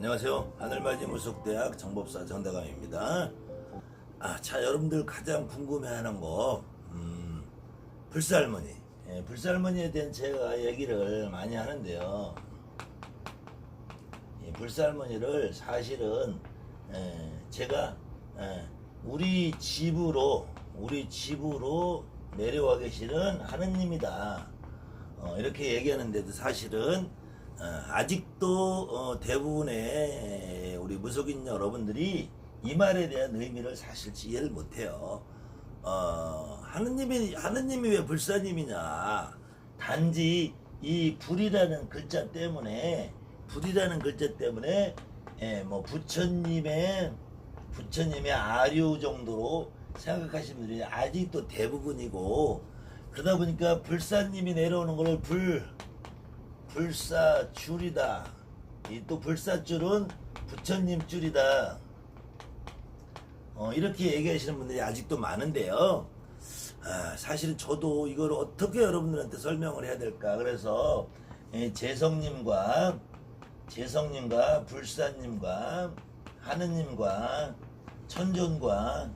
안녕하세요. 하늘맞이 무속대학 정법사 정다감입니다. 자, 여러분들 가장 궁금해하는 거, 불살머니. 불살머니에 대한 제가 얘기를 많이 하는데요. 이 불살머니를 사실은 제가 우리 집으로 내려와 계시는 하느님이다. 이렇게 얘기하는데도 사실은 아직도 대부분의 우리 무속인 여러분들이 이 말에 대한 의미를 사실 이해를 못해요. 하느님이 왜 불사님이냐? 단지 이 불이라는 글자 때문에 뭐 부처님의 아류 정도로 생각하시는 분들이 아직도 대부분이고, 그러다 보니까 불사님이 내려오는 걸 불사줄이다. 이 또 불사줄은 부처님 줄이다. 이렇게 얘기하시는 분들이 아직도 많은데요. 사실은 저도 이걸 어떻게 여러분들한테 설명을 해야 될까. 그래서 재성님과 불사님과 하느님과 천존과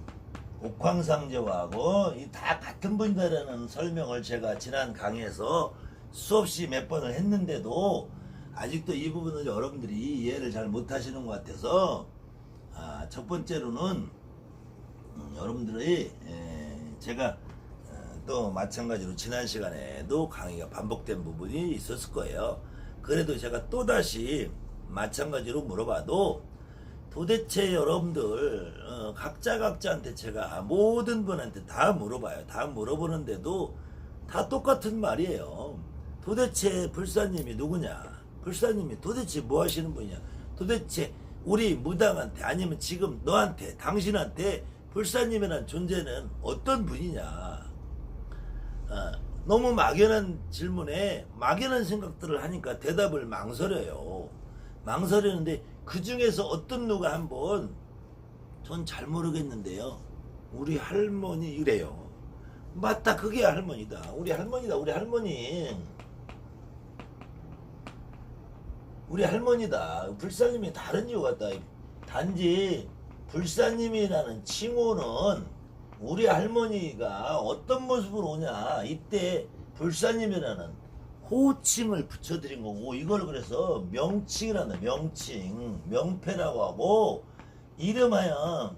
옥황상제와하고 다 같은 분이다라는 설명을 제가 지난 강의에서 수없이 몇 번을 했는데도 아직도 이 부분을 여러분들이 이해를 잘 못하시는 것 같아서, 첫 번째로는 여러분들이 제가 또 마찬가지로 지난 시간에도 강의가 반복된 부분이 있었을 거예요. 그래도 제가 또다시 마찬가지로 물어봐도 도대체 여러분들 각자한테 제가 모든 분한테 다 물어봐요. 다 물어보는데도 다 똑같은 말이에요. 도대체 불사님이 누구냐? 불사님이 도대체 뭐 하시는 분이냐? 도대체 우리 무당한테 아니면 지금 너한테 당신한테 불사님이라는 존재는 어떤 분이냐? 너무 막연한 질문에 막연한 생각들을 하니까 대답을 망설이는데 그 중에서 어떤 누가 한번 전 잘 모르겠는데요. 우리 할머니 이래요. 맞다, 그게 할머니다. 우리 할머니다. 우리 할머니다. 불사님이 다른 이유 같다. 단지 불사님이라는 칭호는 우리 할머니가 어떤 모습으로 오냐, 이때 불사님이라는 호칭을 붙여드린 거고, 이걸 그래서 명칭이란다. 명패라고 하고, 이름하여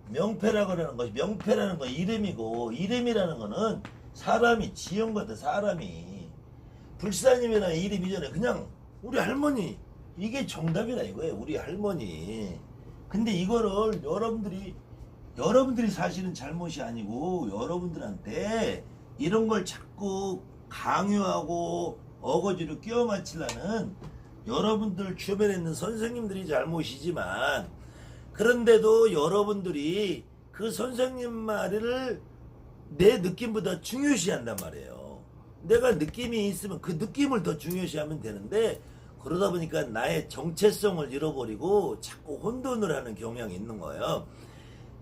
명패라고 하는 것이, 명패라는 건 이름이고, 이름이라는 거는 사람이 지은 거다. 사람이 불사님이라는 이름 이전에 그냥 우리 할머니, 이게 정답이라 이거예요. 우리 할머니. 근데 이거를 여러분들이 사실은 잘못이 아니고, 여러분들한테 이런 걸 자꾸 강요하고 어거지로 끼워 맞추려는 여러분들 주변에 있는 선생님들이 잘못이지만, 그런데도 여러분들이 그 선생님 말을 내 느낌보다 중요시한단 말이에요. 내가 느낌이 있으면 그 느낌을 더 중요시하면 되는데, 그러다 보니까 나의 정체성을 잃어버리고 자꾸 혼돈을 하는 경향이 있는 거예요.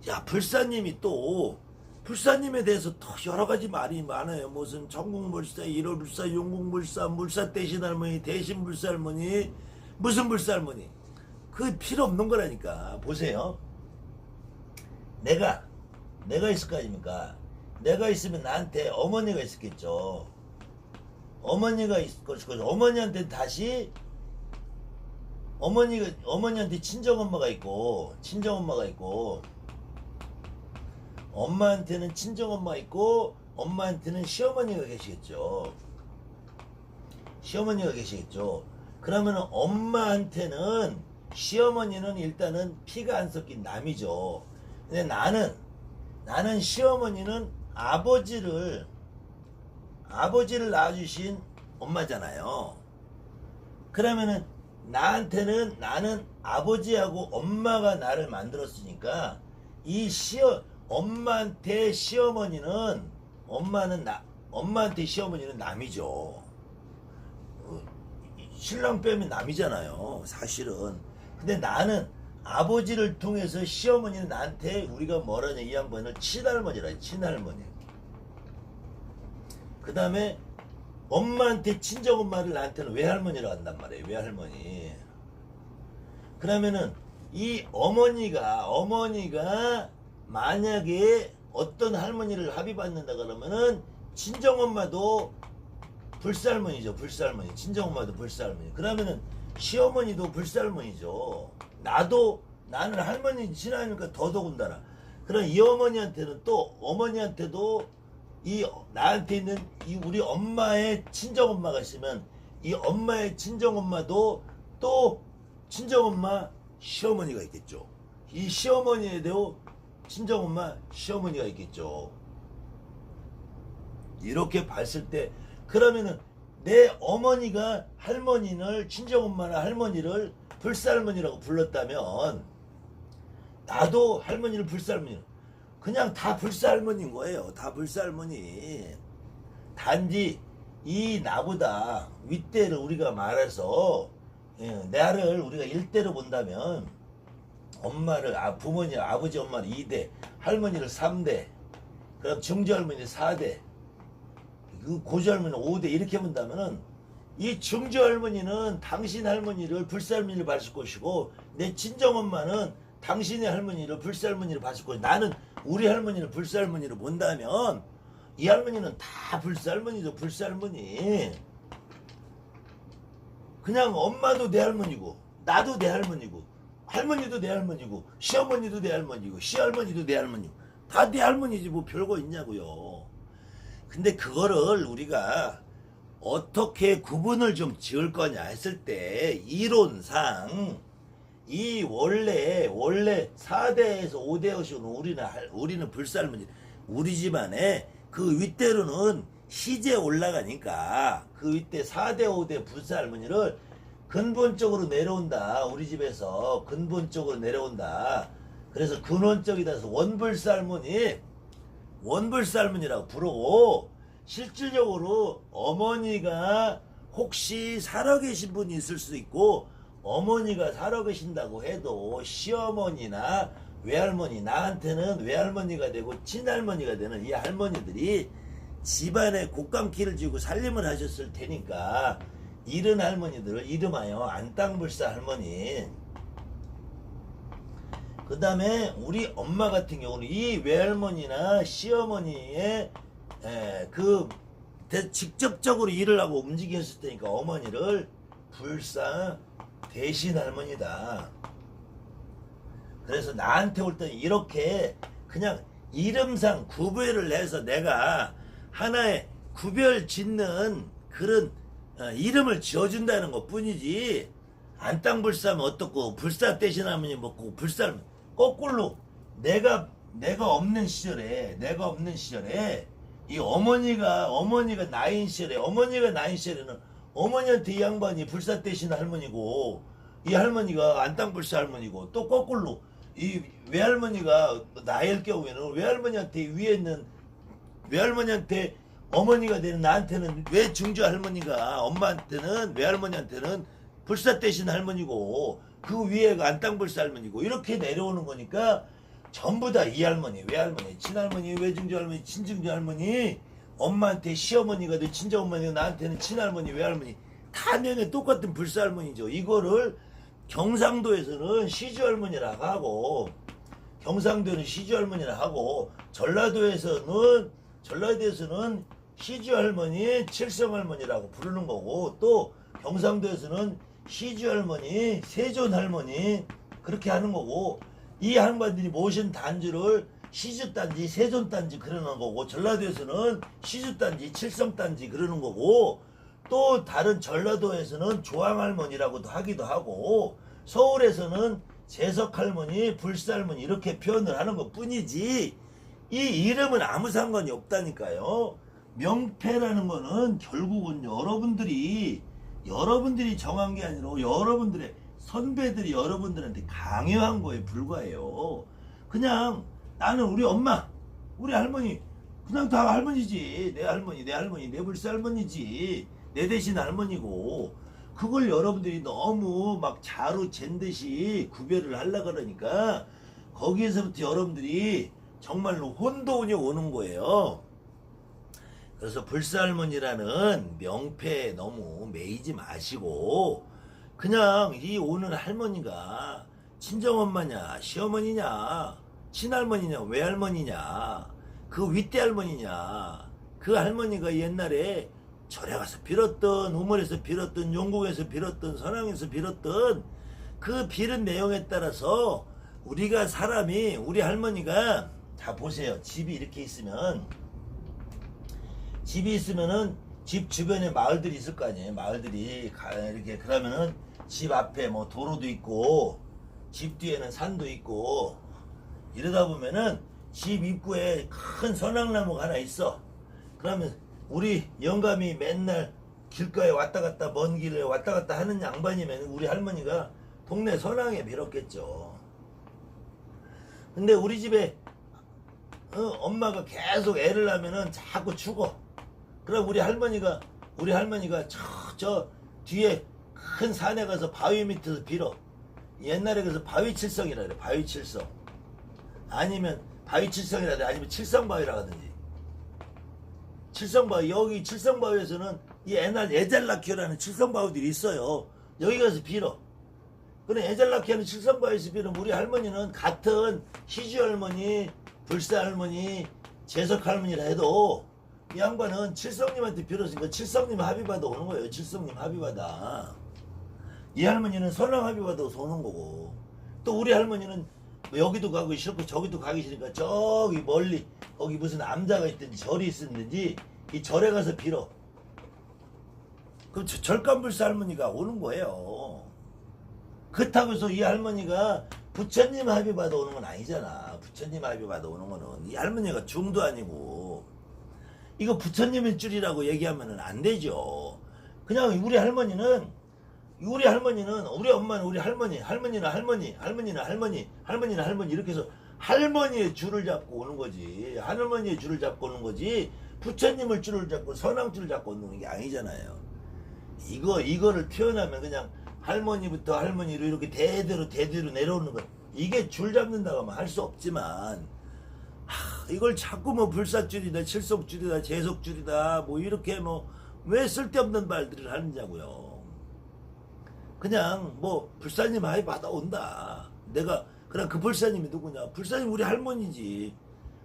야, 불사님에 대해서 또 여러 가지 말이 많아요. 무슨 전국불사, 일월불사, 용궁불사, 물사 대신 할머니, 대신 불사할머니, 무슨 불사할머니. 그 필요 없는 거라니까. 보세요. 내가 있을 거 아닙니까? 내가 있으면 나한테 어머니가 있었겠죠. 어머니가 있을 것이고, 어머니한테 다시 어머니한테 친정엄마가 있고, 엄마한테는 친정엄마 있고, 엄마한테는 시어머니가 계시겠죠. 그러면 엄마한테는, 시어머니는 일단은 피가 안 섞인 남이죠. 근데 나는 시어머니는 아버지를 낳아주신 엄마잖아요. 그러면은 나한테는, 나는 아버지하고 엄마가 나를 만들었으니까 이 엄마한테 시어머니는, 엄마한테 시어머니는 남이죠. 신랑 빼면 남이잖아요, 사실은. 근데 나는 아버지를 통해서 시어머니는 나한테, 우리가 뭐라냐, 이 양반을 친할머니라 해. 친할머니. 그 다음에 엄마한테 친정엄마를 나한테는 외할머니라고 한단 말이에요. 외할머니. 그러면은 이 어머니가 만약에 어떤 할머니를 합의받는다 그러면은 친정엄마도 불살머니죠. 불살머니. 친정엄마도 불살머니. 그러면은 시어머니도 불살머니죠. 나는 할머니 친하니까 더더군다나. 그럼 이 어머니한테는 또 어머니한테도 나한테 있는 우리 엄마의 친정엄마가 있으면 이 엄마의 친정엄마도 또 친정엄마 시어머니가 있겠죠. 이 시어머니에도 친정엄마 시어머니가 있겠죠. 이렇게 봤을 때 그러면은 내 어머니가 할머니를 친정엄마나 할머니를 불살머니라고 불렀다면 나도 할머니를 불살머니 그냥 다 불살머니인 거예요. 다 불살머니. 단지 이 나보다 윗대를 우리가 말해서 나를 우리가 1대로 본다면 엄마를 부모님 아버지 엄마를 2대 할머니를 3대 그럼 증조할머니 4대 그 고조할머니는 5대 이렇게 본다면은 이 증조할머니는 당신 할머니를 불살머니를 봤을 것이고 내 친정엄마는 당신의 할머니를 불살머니를 봤을 것이고 나는 우리 할머니를 불살머니를 본다면 이 할머니는 다 불살머니죠. 불살머니. 그냥 엄마도 내 할머니고 나도 내 할머니고 할머니도 내 할머니고 시어머니도 내 할머니고 시할머니도 내 할머니고 다 내 할머니지 뭐 별거 있냐고요. 근데 그거를 우리가 어떻게 구분을 좀 지을 거냐 했을 때 이론상 이 원래 4대에서 5대여서 우리는 불살머니 우리 집안에 그 윗대로는 시제 올라가니까 그 윗대 4대 5대 불살머니를 근본적으로 내려온다. 우리 집에서 근본적으로 내려온다. 그래서 근원적이다 해서 원불살머니라고 부르고 실질적으로 어머니가 혹시 살아계신 분이 있을 수도 있고 어머니가 살아계신다고 해도 시어머니나 외할머니 나한테는 외할머니가 되고 친할머니가 되는 이 할머니들이 집안에 곡간키를 쥐고 살림을 하셨을 테니까 이런 할머니들을 이름하여 안땅불사 할머니. 그 다음에 우리 엄마 같은 경우는 이 외할머니나 시어머니의 직접적으로 일을 하고 움직였을 테니까 어머니를 불사 대신 할머니다. 그래서 나한테 올 때 이렇게 그냥 이름상 구별을 해서 내가 하나의 구별 짓는 그런 이름을 지어준다는 것 뿐이지 안땅불사면 어떻고 불사 대신 할머니 먹고 불사 거꾸로 내가 없는 시절에 이 어머니가 나인 시절에는 어머니한테 이 양반이 불사 대신 할머니고 이 할머니가 안땅불사 할머니고 또 거꾸로 이 외할머니가 나일 경우에는 외할머니한테 위에 있는 외할머니한테 어머니가 되는 나한테는 외증조 할머니가 엄마한테는 외할머니한테는 불사 대신 할머니고 그 위에가 안땅불사 할머니고 이렇게 내려오는 거니까 전부 다 이 할머니, 외할머니, 친할머니, 외증조 할머니, 친증조 할머니 엄마한테 시어머니가 돼 친정엄마니가 나한테는 친할머니, 외할머니 다 내내 똑같은 불사 할머니죠. 이거를 경상도에서는 시주할머니라고 하고 경상도에는 시주할머니라고 하고 전라도에서는 시주할머니, 칠성할머니라고 부르는 거고 또 경상도에서는 시주할머니, 세존할머니 그렇게 하는 거고 이 양반들이 모신 단지를 시주단지, 세존단지 그러는 거고 전라도에서는 시주단지, 칠성단지 그러는 거고 또 다른 전라도에서는 조항할머니라고도 하기도 하고 서울에서는 재석할머니, 불살머니 이렇게 표현을 하는 것 뿐이지 이 이름은 아무 상관이 없다니까요. 명패라는 거는 결국은 여러분들이 정한 게 아니라 여러분들의 선배들이 여러분들한테 강요한 거에 불과해요. 그냥 나는 우리 엄마, 우리 할머니 그냥 다 할머니지. 내 할머니, 내 불살머니지. 내 대신 할머니고 그걸 여러분들이 너무 막 자루 잰 듯이 구별을 하려고 그러니까 거기에서부터 여러분들이 정말로 혼돈이 오는 거예요. 그래서 불살머니라는 명패에 너무 매이지 마시고 그냥 이 오는 할머니가 친정엄마냐, 시어머니냐, 친할머니냐, 외할머니냐, 그 윗대 할머니냐, 그 할머니가 옛날에 절에 가서 빌었던, 우물에서 빌었던, 용궁에서 빌었던, 선왕에서 빌었던 그 빌은 내용에 따라서 우리가 사람이, 우리 할머니가, 자 보세요. 집이 이렇게 있으면, 집이 있으면은 집 주변에 마을들이 있을 거 아니에요. 마을들이 이렇게, 그러면은 집 앞에 뭐 도로도 있고 집 뒤에는 산도 있고 이러다 보면은 집 입구에 큰 선악나무가 하나 있어. 그러면 우리 영감이 맨날 길가에 왔다 갔다, 먼 길에 왔다 갔다 하는 양반이면 우리 할머니가 동네 선왕에 빌었겠죠. 근데 우리 집에 엄마가 계속 애를 낳으면은 자꾸 죽어. 그럼 우리 할머니가 저 뒤에 큰 산에 가서 바위 밑에서 빌어. 옛날에 그래서 바위칠성이라 그래. 바위칠성. 아니면 바위칠성이라 그래. 아니면 칠성바위라 하든지. 칠성바위, 여기 칠성바위에서는 이 옛날 애잘나키라는 칠성바위들이 있어요. 여기 가서 빌어. 그래, 애잘나키하는 칠성바위에서 빌으면 우리 할머니는 같은 희주 할머니, 불사 할머니, 재석 할머니라 해도 이 양반은 칠성님한테 빌었으니까 칠성님 합의받아 오는 거예요. 칠성님 합의받아. 이 할머니는 선왕 합의받아서 오는 거고, 또 우리 할머니는 여기도 가고 싫고 저기도 가기 싫으니까 저기 멀리 거기 무슨 암자가 있든지 절이 있었는지 이 절에 가서 빌어. 그럼 절간불사 할머니가 오는 거예요. 그렇다고 해서 이 할머니가 부처님 합의받아 오는 건 아니잖아. 부처님 합의받아 오는 거는 이 할머니가 중도 아니고 이거 부처님의 줄이라고 얘기하면 안 되죠. 그냥 우리 할머니는 우리 엄마는 우리 할머니, 할머니는 할머니, 할머니는 할머니, 할머니는 할머니 이렇게 해서 할머니의 줄을 잡고 오는 거지. 할머니의 줄을 잡고 오는 거지. 부처님을 줄을 잡고 선왕 줄을 잡고 오는 게 아니잖아요. 이거를 표현하면 그냥 할머니부터 할머니로 이렇게 대대로 내려오는 거. 이게 줄 잡는다고 하면 할 수 없지만 이걸 자꾸 뭐 불사줄이다, 칠성줄이다, 재석줄이다 뭐 이렇게 뭐 왜 쓸데없는 말들을 하느냐고요. 그냥 뭐 불사님 하에 받아온다. 내가 그럼 그 불사님이 누구냐? 불사님 우리 할머니지.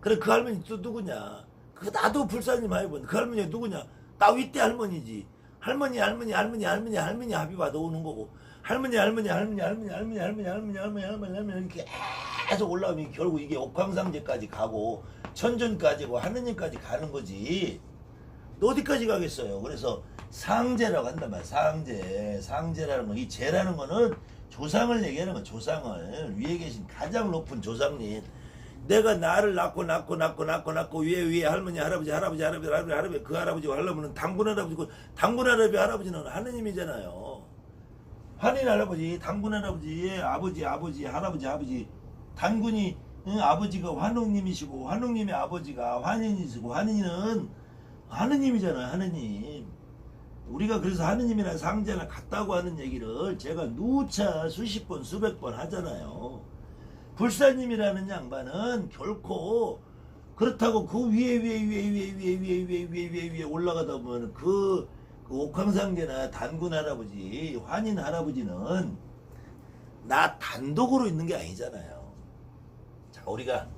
그래 그 할머니 또 누구냐? 그 나도 불사님 하에 본 그 할머니가 누구냐? 나 윗대 할머니지. 할머니 합의 받아오는 거고 할머니 이렇게 계속 올라오면 결국 이게 옥황상제까지 가고 천존까지고 하느님까지 가는 거지. 또 어디까지 가겠어요? 그래서 상제라고 한단 말이야. 상제라는 거, 이 제라는 거는 조상을 얘기하는 거야. 조상을, 위에 계신 가장 높은 조상님. 내가 나를 낳고 위에 할머니 할아버지 그 할아버지가 하려면 당군 할아버지는 하느님이잖아요. 환인 할아버지, 당군 할아버지의 아버지 할아버지 단군이 아버지가 환웅님이시고 환웅님의 아버지가 환인이시고 환인은 하느님이잖아요. 하느님. 우리가 그래서 하느님이나 상제나 같다고 하는 얘기를 제가 누차 수십 번 수백 번 하잖아요. 불사님이라는 양반은 결코 그렇다고 그 위에 올라가다 보면 그 옥황상제나 단군 할아버지, 환인 할아버지는 나 단독으로 있는 게 아니잖아요. 자, 우리가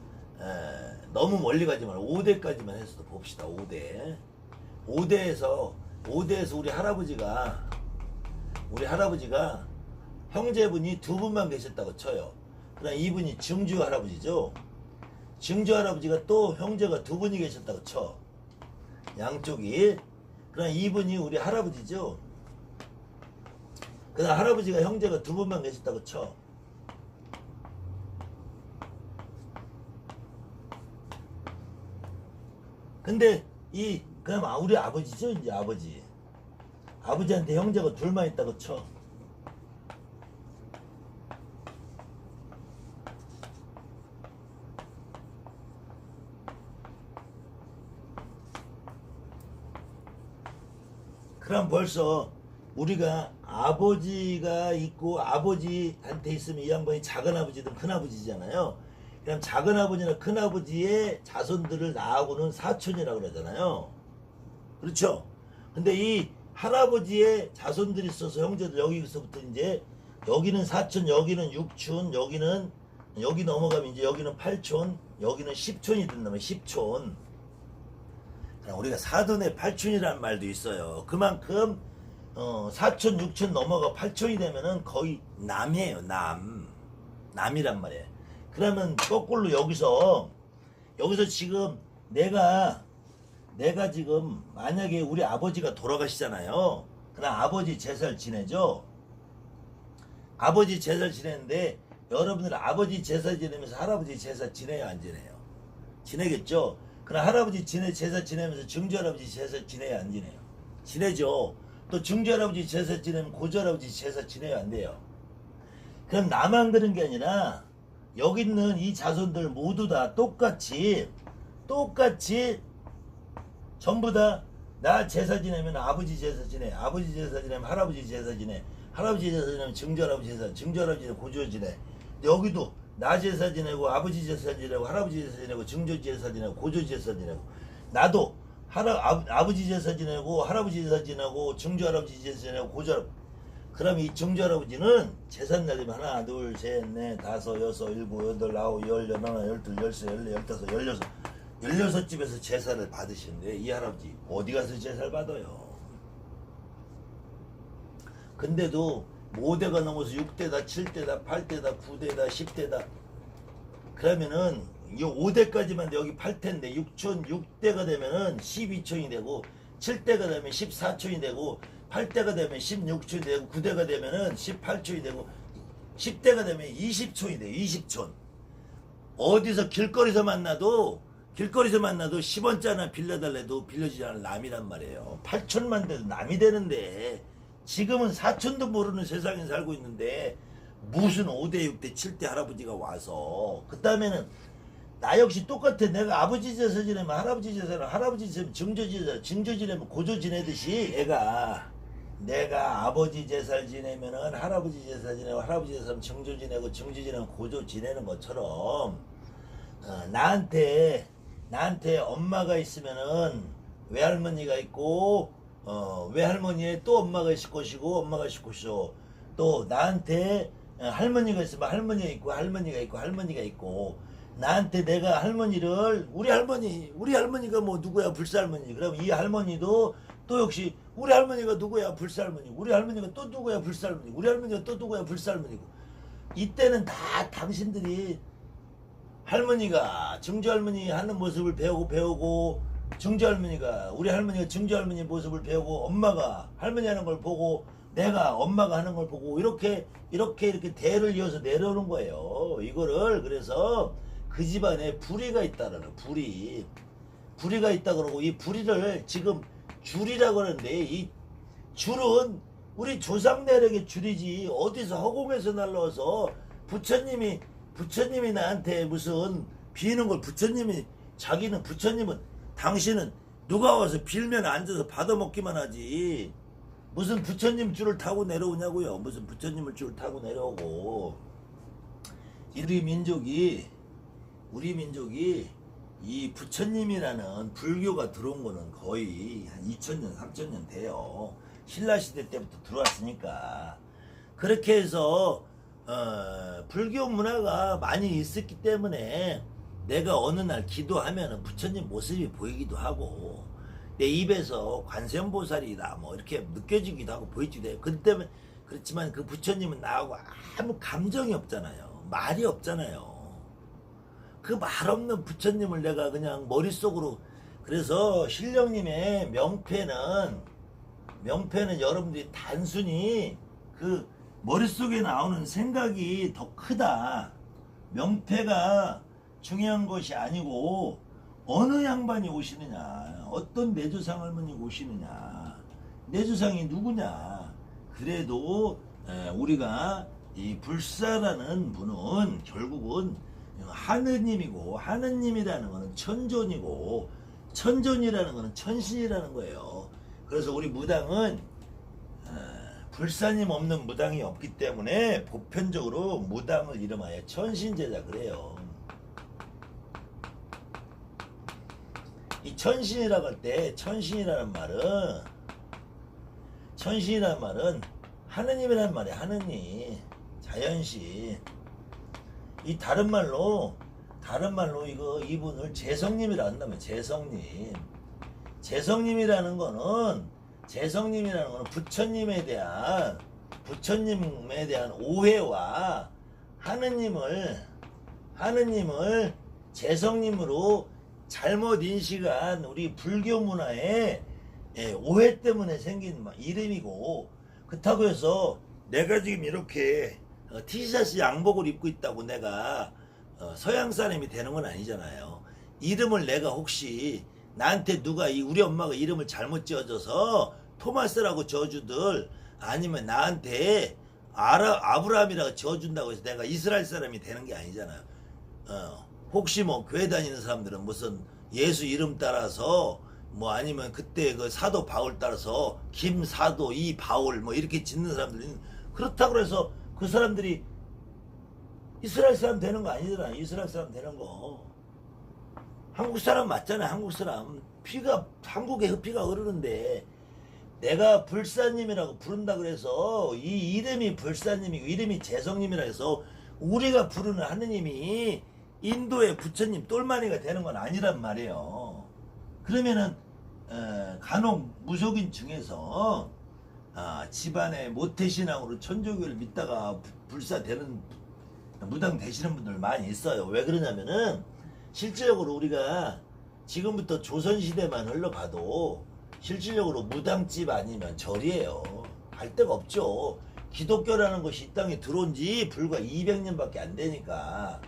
너무 멀리 가지 말고 5대까지만 해서 봅시다. 5대에서 우리 할아버지가 형제분이 두 분만 계셨다고 쳐요. 그럼 이분이 증주 할아버지죠. 증주 할아버지가 또 형제가 두 분이 계셨다고 쳐. 양쪽이. 그럼 이분이 우리 할아버지죠. 그다음 할아버지가 형제가 두 분만 계셨다고 쳐. 근데 그럼 우리 아버지죠. 이제 아버지한테 형제가 둘만 있다고 쳐. 그럼 벌써 우리가 아버지가 있고 아버지한테 있으면 이 양반이 작은아버지든 큰아버지잖아요. 그럼 작은아버지나 큰아버지의 자손들을 낳아고는 사촌이라고 그러잖아요. 그렇죠? 근데 이 할아버지의 자손들이 있어서 형제들 여기서부터 이제 여기는 사촌, 여기는 육촌, 여기 넘어가면 이제 여기는 팔촌, 여기는 십촌이 된다면 십촌. 우리가 사돈의 팔촌이라는 말도 있어요. 그만큼 사촌, 육촌 넘어가 팔촌이 되면은 거의 남이에요. 남이란 말이에요. 그러면 거꾸로 여기서 지금 내가 지금 만약에 우리 아버지가 돌아가시잖아요. 그럼 아버지 제사를 지내죠. 아버지 제사를 지내는데 여러분들 아버지 제사 지내면서 할아버지 제사 지내요, 안 지내요? 지내겠죠. 그럼 할아버지 제사 지내면서 증조할아버지 제사 지내요, 안 지내요? 지내죠. 또 증조할아버지 제사 지내면 고조할아버지 제사 지내요, 안 돼요? 그럼 나만 그런 게 아니라 여기 있는 이 자손들 모두 다 똑같이 전부 다 나 제사 지내면 아버지 제사 지내, 아버지 제사 지내면 할아버지 제사 지내, 할아버지 제사 지내면 증조할아버지 제사, 증조할아버지 제사 고조 지내. 여기도 나 제사 지내고 아버지 제사 지내고 할아버지 제사 지내고 증조 제사 지내고 고조 제사 지내고, 나도 아버지 제사 지내고 할아버지 제사 지내고 증조할아버지 제사 지내고 고조. 그럼 이 증조할아버지는 제삿 날이면 하나 둘 셋 넷 다섯 여섯 일곱 여덟 아홉 열 열하나 열둘 열세 열네 열다섯 열여섯 16집에서 제사를 받으시는데 이 할아버지 어디 가서 제사를 받아요? 근데도 5대가 넘어서 6대다 7대다 8대다 9대다 10대다. 그러면은 이 5대까지만 여기 8대인데 6대가 되면은 12촌이 되고, 7대가 되면 14촌이 되고, 8대가 되면 16촌이 되고, 9대가 되면은 18촌이 되고, 10대가 되면 20촌이 돼요. 20촌. 어디서 길거리에서 만나도 10원짜리나 빌려달래도 빌려주지 않을 남이란 말이에요. 8촌만 돼도 남이 되는데 지금은 4촌도 모르는 세상에 살고 있는데 무슨 5대 6대 7대 할아버지가 와서, 그 다음에는 나 역시 똑같아. 내가 아버지 제사 지내면 할아버지 제사를, 할아버지 지내면 증조 지내면 고조 지내듯이 내가 아버지 제사를 지내면은 할아버지 제사 지내고, 할아버지 제사는 증조 지내고, 증조 지내면 고조 지내는 것처럼 나한테 엄마가 있으면은 외할머니가 있고, 외할머니에 또 엄마가 있을 것이고, 엄마가 있을 것이고, 또 나한테 할머니가 있으면 할머니가 있고, 할머니가 있고, 나한테 내가 우리 할머니가 뭐 누구야, 불살머니. 그럼 이 할머니도 또 역시 우리 할머니가 누구야, 불살머니. 우리 할머니가 또 누구야, 불살머니. 우리 할머니가 또 누구야, 불살머니고. 이때는 다 당신들이 할머니가 증조할머니 하는 모습을 배우고, 증조할머니가 우리 할머니가 증조할머니 모습을 배우고, 엄마가 할머니 하는 걸 보고, 내가 엄마가 하는 걸 보고, 이렇게 대를 이어서 내려오는 거예요. 이거를 그래서 그 집안에 불의가 있다라는, 불의가 있다 그러고, 이 불의를 지금 줄이라고 하는데, 이 줄은 우리 조상 내력의 줄이지 어디서 허공에서 날라와서 부처님이 나한테 무슨 비는 걸, 부처님은 당신은 누가 와서 빌면 앉아서 받아먹기만 하지 무슨 부처님 줄을 타고 내려오냐고요. 무슨 부처님을 줄을 타고 내려오고. 우리 민족이 이 부처님이라는 불교가 들어온 거는 거의 한 2000년 3000년 돼요. 신라시대 때부터 들어왔으니까. 그렇게 해서 불교 문화가 많이 있었기 때문에 내가 어느 날 기도하면 부처님 모습이 보이기도 하고, 내 입에서 관세음보살이다 뭐 이렇게 느껴지기도 하고 보이기도 해요. 그렇지만 그 부처님은 나하고 아무 감정이 없잖아요. 말이 없잖아요. 그 말 없는 부처님을 내가 그냥 머릿속으로. 그래서 신령님의 명패는 여러분들이 단순히 그 머릿속에 나오는 생각이 더 크다. 명패가 중요한 것이 아니고 어느 양반이 오시느냐, 어떤 내조상 할머니가 오시느냐, 내조상이 누구냐. 그래도 우리가 이 불사라는 분은 결국은 하느님이고, 하느님이라는 것은 천존이고, 천존이라는 것은 천신이라는 거예요. 그래서 우리 무당은 불사님 없는 무당이 없기 때문에 보편적으로 무당을 이름하여 천신제자 그래요. 이 천신이라고 할 때, 천신이라는 말은 천신이란 말은 하느님이란 말이야. 하느님, 자연신. 이 다른 말로 이분을 재성님이라 한다면 재성님. 재성님이라는 거는 부처님에 대한 오해와 하느님을 재성님으로 잘못 인식한 우리 불교 문화의 오해 때문에 생긴 이름이고, 그렇다고 해서 내가 지금 이렇게 티셔츠 양복을 입고 있다고 내가 서양 사람이 되는 건 아니잖아요. 이름을 내가 혹시 나한테 누가 우리 엄마가 이름을 잘못 지어줘서 토마스라고 지어주들, 아니면 나한테 아브라함이라고 지어준다고 해서 내가 이스라엘 사람이 되는 게 아니잖아요. 혹시 뭐 교회 다니는 사람들은 무슨 예수 이름 따라서 뭐 아니면 그때 그 사도 바울 따라서 김사도 이바울 뭐 이렇게 짓는 사람들이 그렇다고 해서 그 사람들이 이스라엘 사람 되는 거 아니잖아. 이스라엘 사람 되는 거. 한국 사람 맞잖아. 한국 사람. 한국에 피가 흐르는데 내가 불사님이라고 부른다 그래서 이 이름이 불사님이고 이름이 재성님이라 해서 우리가 부르는 하느님이 인도의 부처님 똘마니가 되는 건 아니란 말이에요. 그러면은 간혹 무속인 중에서 집안에 모태신앙으로 천주교를 믿다가 불사되는 무당 되시는 분들 많이 있어요. 왜 그러냐면은 실질적으로 우리가 지금부터 조선시대만 흘러가도 실질적으로 무당집 아니면 절이에요. 갈 데가 없죠. 기독교라는 것이 이 땅에 들어온 지 불과 200년밖에 안 되니까.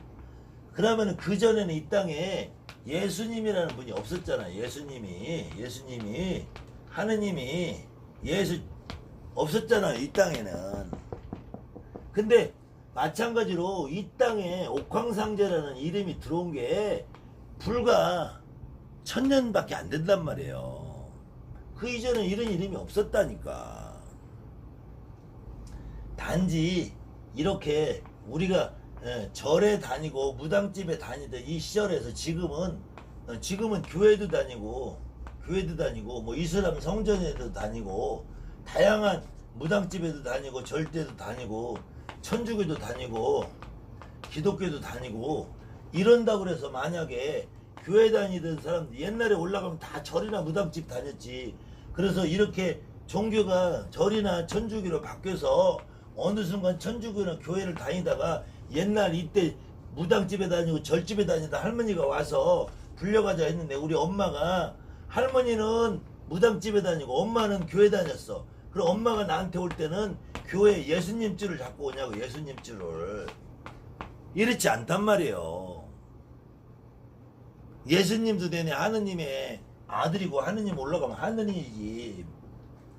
그러면 그 전에는 이 땅에 예수님이라는 분이 없었잖아요. 예수님이 하느님이 예수 없었잖아요. 이 땅에는. 근데 마찬가지로 이 땅에 옥황상제라는 이름이 들어온 게 불과 1000년밖에 안 된단 말이에요. 그 이전에 이런 이름이 없었다니까. 단지 이렇게 우리가 절에 다니고 무당집에 다니던 이 시절에서 지금은 교회도 다니고 뭐 이슬람 성전에도 다니고 다양한 무당집에도 다니고 절대도 다니고 천주교도 다니고 기독교도 다니고 이런다고 그래서 만약에 교회 다니던 사람들 옛날에 올라가면 다 절이나 무당집 다녔지. 그래서 이렇게 종교가 절이나 천주교로 바뀌어서 어느 순간 천주교나 교회를 다니다가 옛날 이때 무당집에 다니고 절집에 다니다 할머니가 와서 불려가자 했는데 우리 엄마가 할머니는 무당집에 다니고 엄마는 교회 다녔어. 그럼 엄마가 나한테 올 때는 교회 예수님줄을 잡고 오냐고. 예수님줄을. 이렇지 않단 말이에요. 예수님도 되네. 하느님의 아들이고 하느님 올라가면 하느님이지.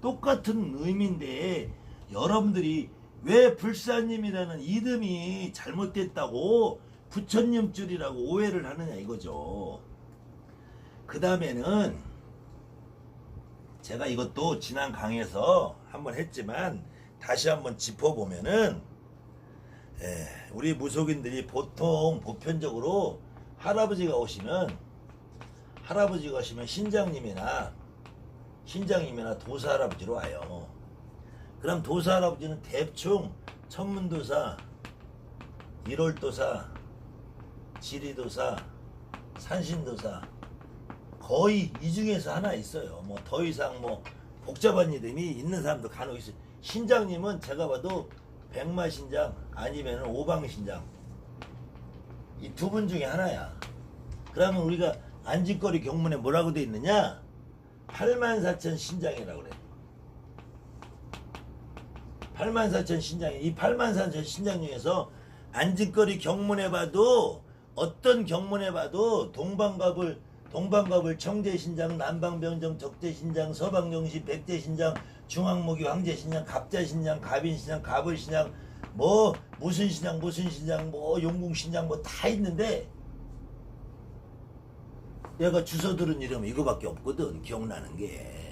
똑같은 의미인데 여러분들이 왜 불사님이라는 이름이 잘못됐다고 부처님 줄이라고 오해를 하느냐 이거죠. 그 다음에는 제가 이것도 지난 강의에서 한번 했지만 다시 한번 짚어보면은 우리 무속인들이 보통 보편적으로 할아버지가 오시면 신장님이나 도사 할아버지로 와요. 그럼 도사 할아버지는 대충 천문도사, 일월도사, 지리도사, 산신도사 거의 이 중에서 하나 있어요. 뭐 더 이상 뭐 복잡한 이름이 있는 사람도 간혹 있어요. 신장님은 제가 봐도 백마신장 아니면 오방신장 이 두 분 중에 하나야. 그러면 우리가 안진거리 경문에 뭐라고 돼 있느냐? 84,000 신장이라고 그래. 84,000 신장이 이 84,000 신장 중에서 안진거리 경문에 봐도 어떤 경문에 봐도 동방갑을 청제신장, 남방병정, 적제신장, 서방용시, 백제신장, 중앙모기, 황제신장, 갑자신장, 갑인신장, 갑을신장, 뭐 무슨 신장, 뭐 용궁신장 뭐 다 있는데 얘가 주워 들은 이름 이거밖에 없거든. 기억나는 게.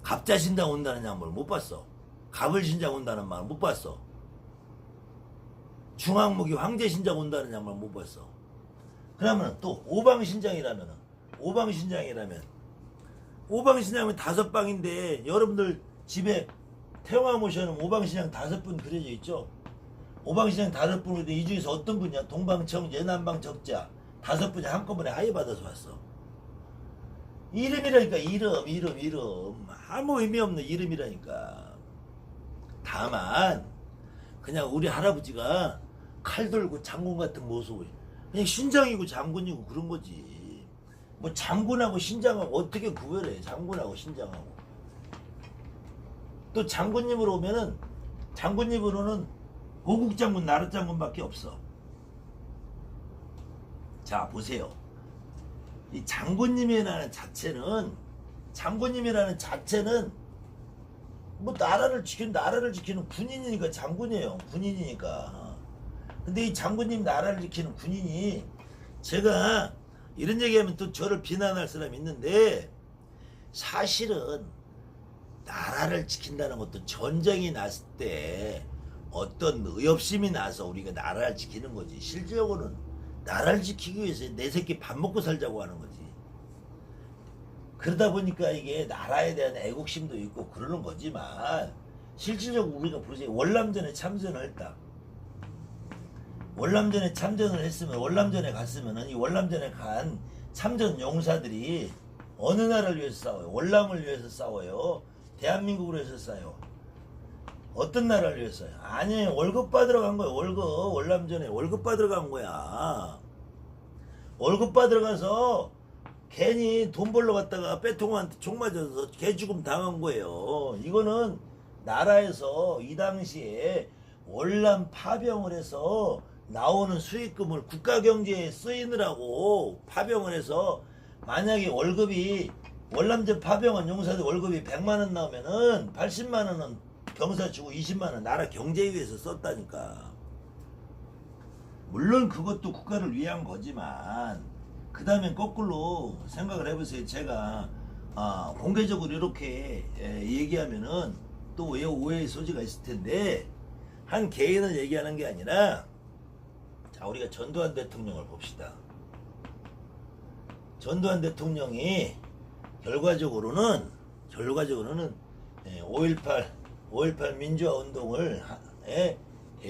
갑자신장 온다는 양말을 못 봤어. 갑을신장 온다는 말을 못 봤어. 중앙모기 황제신장 온다는 양말 못 봤어. 그러면 또 오방신장이라면 오방신양은 5방인데 여러분들 집에 태영아 모셔는 오방신양 5분 그려져 있죠. 오방신양 5분인데 이 중에서 어떤 분이야? 동방청재, 남방적자 5분이 한꺼번에 하이받아서 왔어. 이름이라니까. 이름 아무 의미 없는 이름이라니까. 다만 그냥 우리 할아버지가 칼 들고 장군 같은 모습을, 그냥 신장이고 장군이고 그런 거지. 뭐 장군하고 신장하고 어떻게 구별해? 장군하고 신장하고. 또 장군님으로 오면은 장군님으로는 호국장군, 나라장군밖에 없어. 자 보세요. 이 장군님이라는 자체는 뭐 나라를 지키는 군인이니까 장군이에요. 군인이니까. 근데 이 장군님 나라를 지키는 군인이, 제가 이런 얘기하면 또 저를 비난할 사람이 있는데, 사실은 나라를 지킨다는 것도 전쟁이 났을 때 어떤 의협심이 나서 우리가 나라를 지키는 거지, 실질적으로는 나라를 지키기 위해서 내 새끼 밥 먹고 살자고 하는 거지. 그러다 보니까 이게 나라에 대한 애국심도 있고 그러는 거지만, 실질적으로 우리가 보세요. 월남전에 참전을 했다. 월남전에 참전을 했으면, 월남전에 갔으면은 이 월남전에 간 참전 용사들이 어느 나라를 위해서 싸워요? 월남을 위해서 싸워요? 대한민국을 위해서 싸워요? 어떤 나라를 위해서요? 아니, 월급 받으러 간 거예요. 월남전에 월급 받으러 간 거야. 월급 받으러 가서 괜히 돈 벌러 갔다가 빼통한테 총 맞아서 개죽음 당한 거예요. 이거는 나라에서 이 당시에 월남 파병을 해서 나오는 수익금을 국가경제에 쓰이느라고 파병을 해서, 만약에 월급이, 월남전 파병한 용사들 월급이 100만원 나오면은 80만원은 병사 주고 20만원 나라 경제에 위해서 썼다니까. 물론 그것도 국가를 위한 거지만, 그 다음엔 거꾸로 생각을 해보세요. 제가 공개적으로 이렇게 얘기하면은 또 오해의 소지가 있을 텐데, 한 개인을 얘기하는 게 아니라, 자, 우리가 전두환 대통령을 봅시다. 전두환 대통령이 결과적으로는 5.18 민주화 운동을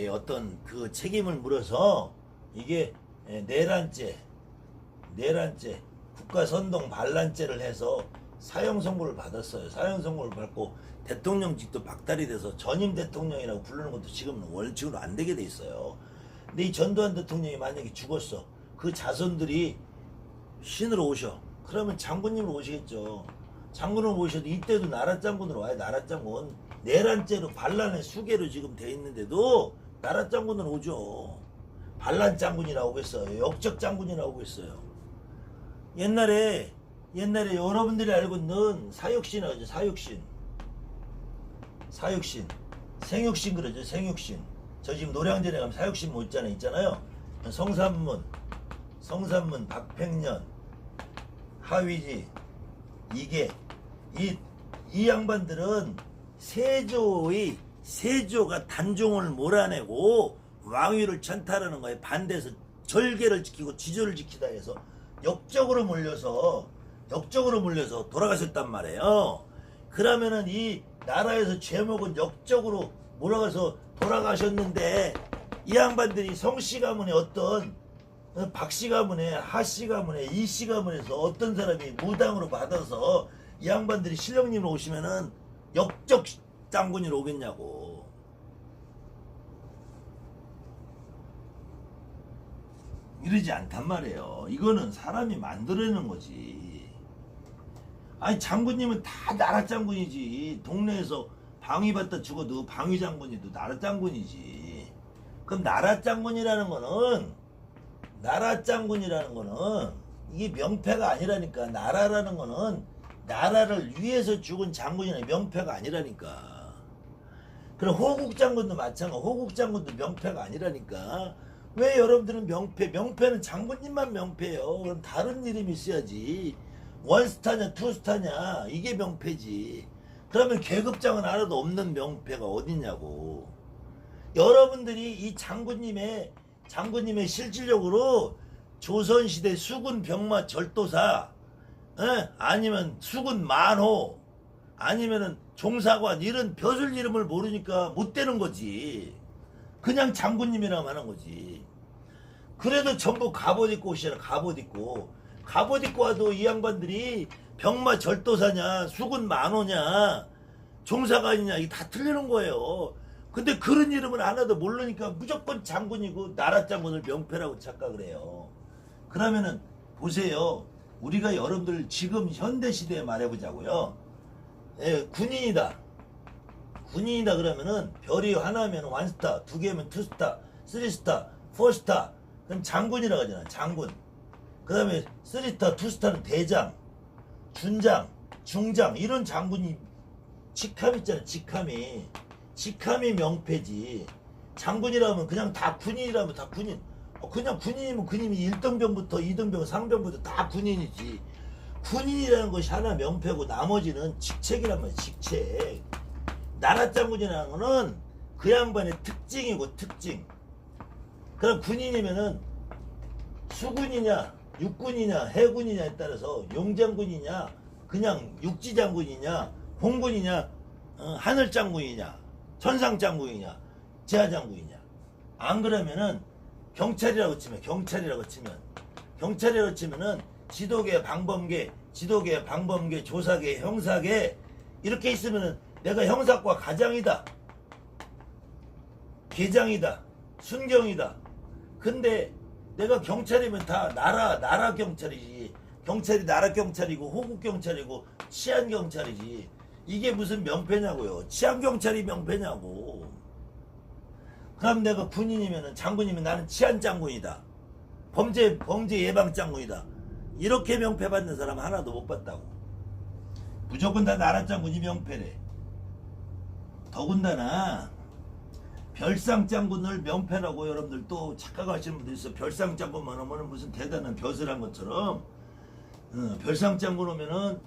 어떤 그 책임을 물어서 이게 내란죄 국가선동 반란죄를 해서 사형 선고를 받았어요. 사형 선고를 받고 대통령직도 박탈이 돼서 전임 대통령이라고 부르는 것도 지금은 원칙으로 안 되게 돼 있어요. 근데 이 전두환 대통령이 만약에 죽었어. 그 자손들이 신으로 오셔. 그러면 장군님으로 오시겠죠. 장군으로 오셔도 이때도 나라장군으로 와요. 나라장군. 내란죄로 반란의 수계로 지금 돼 있는데도 나라장군으로 오죠. 반란장군이라고 했어요. 역적장군이라고 했어요. 옛날에 여러분들이 알고 있는 사육신이라고 하죠. 사육신. 생육신 그러죠. 생육신. 저 지금 노량진에 가면 사육신 못 있잖아요. 성산문, 박팽년, 하위지, 이게 이 양반들은 세조가 단종을 몰아내고 왕위를 찬탈하는 거에 반대해서 절개를 지키고 지조를 지키다 해서 역적으로 몰려서 돌아가셨단 말이에요. 그러면은 이 나라에서 죄목은 역적으로 몰아가서 돌아가셨는데, 이 양반들이 성씨 가문의 어떤 박씨 가문에, 하씨 가문에, 이씨 가문에서 어떤 사람이 무당으로 받아서 이 양반들이 신령님으로 오시면은 역적 장군으로 오겠냐고. 이러지 않단 말이에요. 이거는 사람이 만들어내는 거지. 아니, 장군님은 다 나라 장군이지. 동네에서 방위받다 죽어도 방위 장군이도 나라 장군이지. 그럼 나라 장군이라는 거는 이게 명패가 아니라니까. 나라라는 거는 나라를 위해서 죽은 장군이나 명패가 아니라니까. 그럼 호국 장군도 마찬가지. 호국 장군도 명패가 아니라니까. 왜 여러분들은 명패는 장군님만 명패예요. 그럼 다른 이름이 있어야지. 원스타냐 투스타냐 이게 명패지. 그러면 계급장은 하나도 없는 명패가 어딨냐고. 여러분들이 이 장군님의 실질적으로 조선시대 수군 병마 절도사, 아니면 수군 만호, 아니면은 종사관, 이런 벼슬 이름을 모르니까 못 되는 거지. 그냥 장군님이라고 하는 거지. 그래도 전부 갑옷 입고 오시잖아. 갑옷 입고. 갑옷 입고 와도 이 양반들이 병마 절도사냐, 수군 만호냐, 종사관이냐, 이게 다 틀리는 거예요. 근데 그런 이름을 하나도 모르니까 무조건 장군이고 나라 장군을 명패라고 착각을 해요. 그러면은 보세요. 우리가 여러분들 지금 현대 시대에 말해보자고요. 군인이다. 군인이다 그러면은 별이 하나면 원스타, 두 개면 투스타, 쓰리스타, 포스타. 그럼 장군이라고 하잖아. 장군. 그 다음에 쓰리스타, 투스타는 대장, 준장, 중장, 이런 장군이 직함 있잖아. 직함이. 직함이 명패지. 장군이라면 그냥 다 군인이라면 다 군인. 그냥 군인이면 군인이 1등병부터 2등병, 상병부터 다 군인이지. 군인이라는 것이 하나 명패고 나머지는 직책이란 말이야. 직책. 나라장군이라는 거는 그 양반의 특징이고 특징. 그럼 군인이면은 수군이냐 육군이냐 해군이냐에 따라서 용장군이냐 그냥 육지장군이냐 공군이냐 하늘장군이냐 천상장군이냐 지하장군이냐. 안 그러면은 경찰이라고 치면은 지도계 방범계 조사계 형사계 이렇게 있으면은 내가 형사과 가장이다, 계장이다, 순경이다. 근데 내가 경찰이면 다 나라 경찰이지. 경찰이 나라 경찰이고 호국 경찰이고 치안 경찰이지. 이게 무슨 명패냐고요. 치안 경찰이 명패냐고. 그럼 내가 군인이면은 장군이면 나는 치안 장군이다. 범죄 예방 장군이다. 이렇게 명패 받는 사람 하나도 못 봤다고. 무조건 다 나라 장군이 명패래. 더군다나 별상 장군을 명패라고 여러분들 또 착각하시는 분들 있어. 별상 장군만 하면은 무슨 대단한 벼슬한 것처럼. 별상 장군 오면은